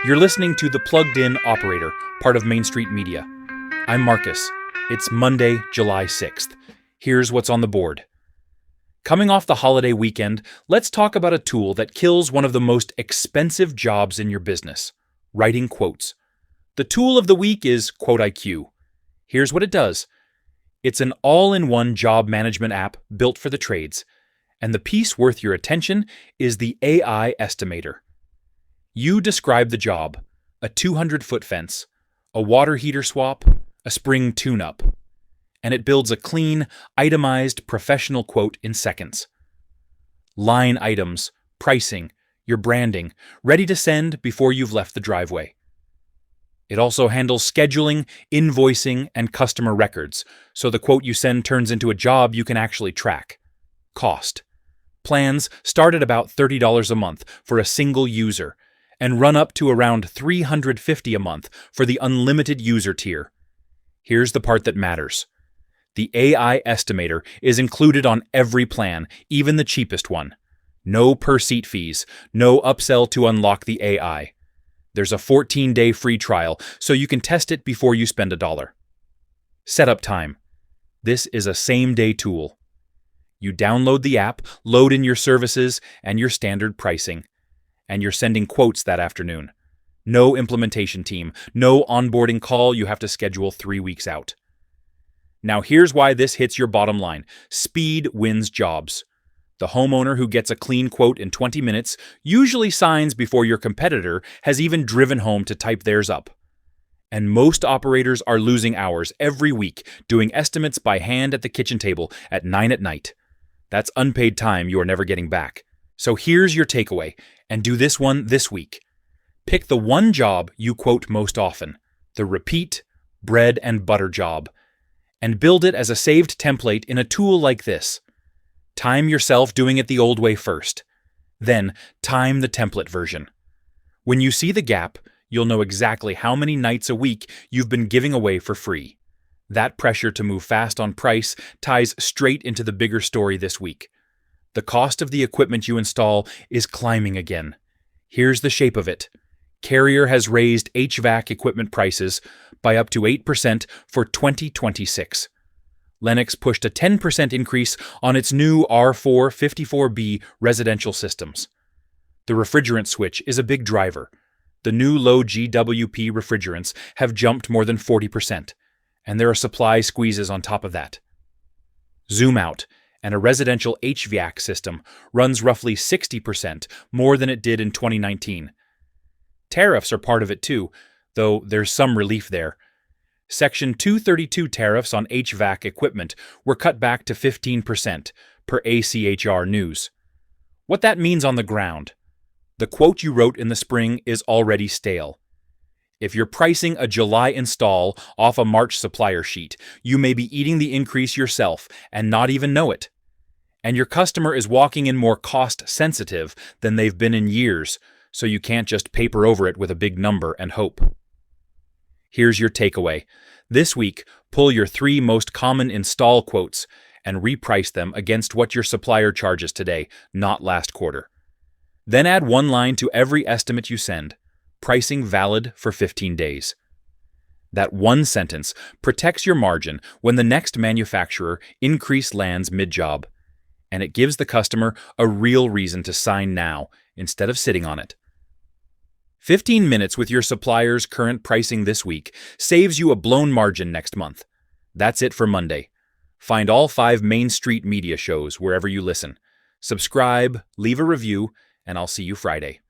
You're listening to The Plugged In Operator, part of Main Street Media. I'm Marcus. It's Monday, July 6th. Here's what's on the board. Coming off the holiday weekend, let's talk about a tool that kills one of the most expensive jobs in your business: writing quotes. The tool of the week is QuoteIQ. Here's what it does. It's an all-in-one job management app built for the trades, and the piece worth your attention is the AI Estimator. You describe the job: a 200-foot fence, a water heater swap, a spring tune-up, and it builds a clean, itemized, professional quote in seconds. Line items, pricing, your branding, ready to send before you've left the driveway. It also handles scheduling, invoicing, and customer records, so the quote you send turns into a job you can actually track. Cost. Plans start at about $30 a month for a single user, and run up to around $350 a month for the unlimited user tier. Here's the part that matters. The AI Estimator is included on every plan, even the cheapest one. No per-seat fees, no upsell to unlock the AI. There's a 14-day free trial, so you can test it before you spend $1. Setup time. This is a same-day tool. You download the app, load in your services and your standard pricing, and you're sending quotes that afternoon. No implementation team, no onboarding call you have to schedule 3 weeks out. Now here's why this hits your bottom line. Speed wins jobs. The homeowner who gets a clean quote in 20 minutes usually signs before your competitor has even driven home to type theirs up. And most operators are losing hours every week doing estimates by hand at the kitchen table at 9 at night. That's unpaid time you are never getting back. So here's your takeaway, and do this one this week. Pick the one job you quote most often, the repeat, bread and butter job, and build it as a saved template in a tool like this. Time yourself doing it the old way first. Then, time the template version. When you see the gap, you'll know exactly how many nights a week you've been giving away for free. That pressure to move fast on price ties straight into the bigger story this week. The cost of the equipment you install is climbing again. Here's the shape of it. Carrier has raised HVAC equipment prices by up to 8% for 2026. Lennox pushed a 10% increase on its new R454B residential systems. The refrigerant switch is a big driver. The new low GWP refrigerants have jumped more than 40%, and there are supply squeezes on top of that. Zoom out, and a residential HVAC system runs roughly 60% more than it did in 2019. Tariffs are part of it too, though there's some relief there. Section 232 tariffs on HVAC equipment were cut back to 15%, per ACHR News. What that means on the ground: the quote you wrote in the spring is already stale. If you're pricing a July install off a March supplier sheet, you may be eating the increase yourself and not even know it. And your customer is walking in more cost-sensitive than they've been in years, so you can't just paper over it with a big number and hope. Here's your takeaway. This week, pull your 3 most common install quotes and reprice them against what your supplier charges today, not last quarter. Then add one line to every estimate you send, pricing valid for 15 days. That one sentence protects your margin when the next manufacturer increase lands mid-job, and it gives the customer a real reason to sign now instead of sitting on it. 15 minutes with your supplier's current pricing this week saves you a blown margin next month. That's it for Monday. Find all 5 Main Street Media shows wherever you listen. Subscribe, leave a review, and I'll see you Friday.